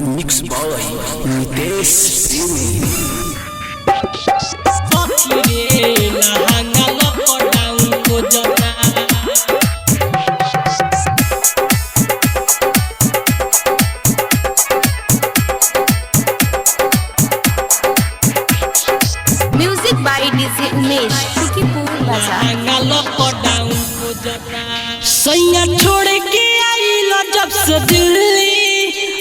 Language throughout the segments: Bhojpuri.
Mix boy Nitesh Premi. Music by DJ Umesh Sukhipur बाजार। सैया छोड़ के आइला जब से दिल्ली,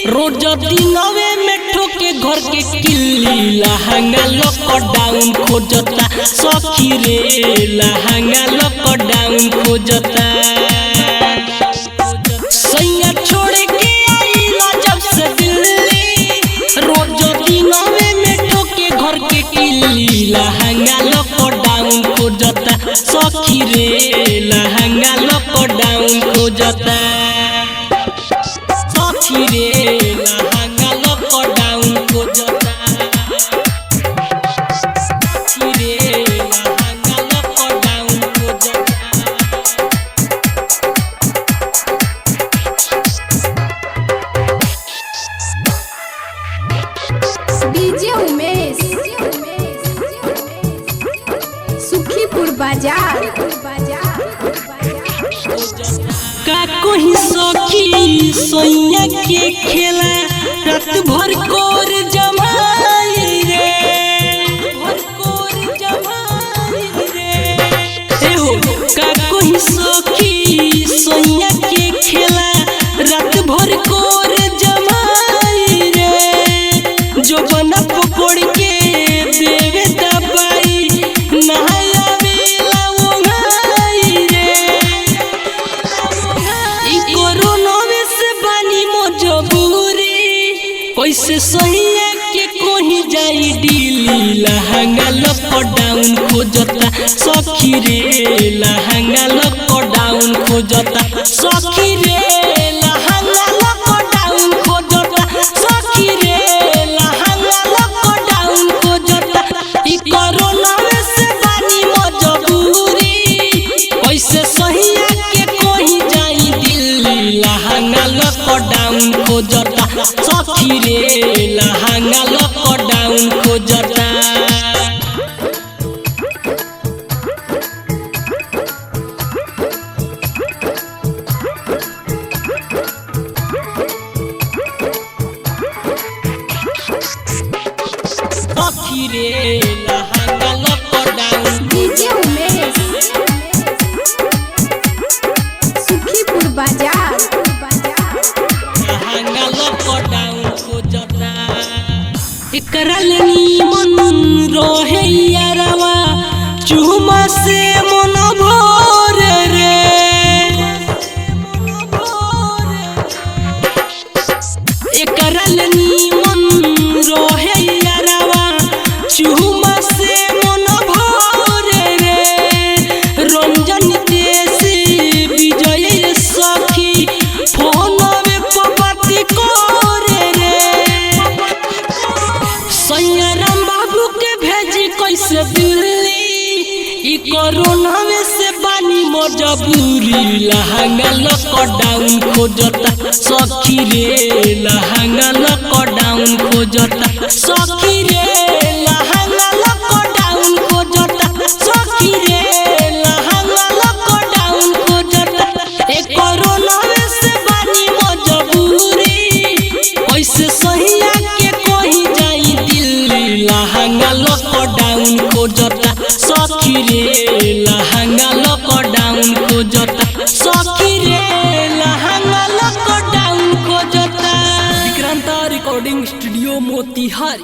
रोज दिनवे में ठोके घर के किल्ली। लहंगा लॉकडाउन खोजता सखी रे, लहंगा लॉकडाउन खोजता। सैया छोड़ के आइला जब से दिल्ली, रोज दिनवे में ठोके घर के किल्ली। लहंगा लॉकडाउन खोजता सखी रे, लहंगा लॉकडाउन खोजता सखी रे, लहंगा लॉकडाउन खोजता सखी रे, लहंगा लॉकडाउन खोजता। डीजे उमेश सुखीपुर बाजार। का कोई सखी सोइया के खेला, रात भर कोर जमाई रे, भर कोर जमाई रे। ए हो का कोई सखी सोइया के खेला, रात भर कोर जमाई रे। जो बना पकड़ के देवे दबाई, नहाया बेला ओंघाई रे। कोरोना में से बानी मजबूरी, कैसे सहिया के कोही जाई दिल्ली। लहंगा लॉकडाउन खोजता सखी रे, लहंगा लॉकडाउन खोजता सखी रे, लहंगा लॉकडाउन खोजता सखी रे, लहंगा लॉकडाउन खोजता। ई कोरोना में से बानी मजबूरी, कैसे सहिया के कोही जाई दिल्ली। लहंगा लॉकडाउन खोजता सखी रे, लहंगा लॉकडाउन खोजता। सखी रे, लहंगा लॉकडाउन। डीजे उमेश सुखीपुर बाजार। लहंगा लॉकडाउन खोजता। एकरा लनी मन रोहे यारवा, चुमा से मन भोर रे। एकरा लनी मन रोहे यारवा, चुमा से मन भोर रे। रंजन देसी विजय सखी, फोन में पपती करे रे। सैयराम बाबू के भेजी कैसे दिल्ली, ई कोरोना में से बानी मजबूरी। लहंगा लॉकडाउन खोजता सखी रे, लहंगा लॉकडाउन खोजता सखी रे, लहंगा लॉकडाउन खोजता सखी रे, लहंगा लॉकडाउन खोजता। ए कोरोना में से बानी मजबूरी, कैसे सहिया के कोही जाई दिल्ली। लहंगा लॉकडाउन खोजता सखी रे, लहंगा लॉकडाउन खोजता सखी रे, लहंगा लॉकडाउन खोजता। विक्रांता रिकॉर्डिंग स्टूडियो मोतिहारी।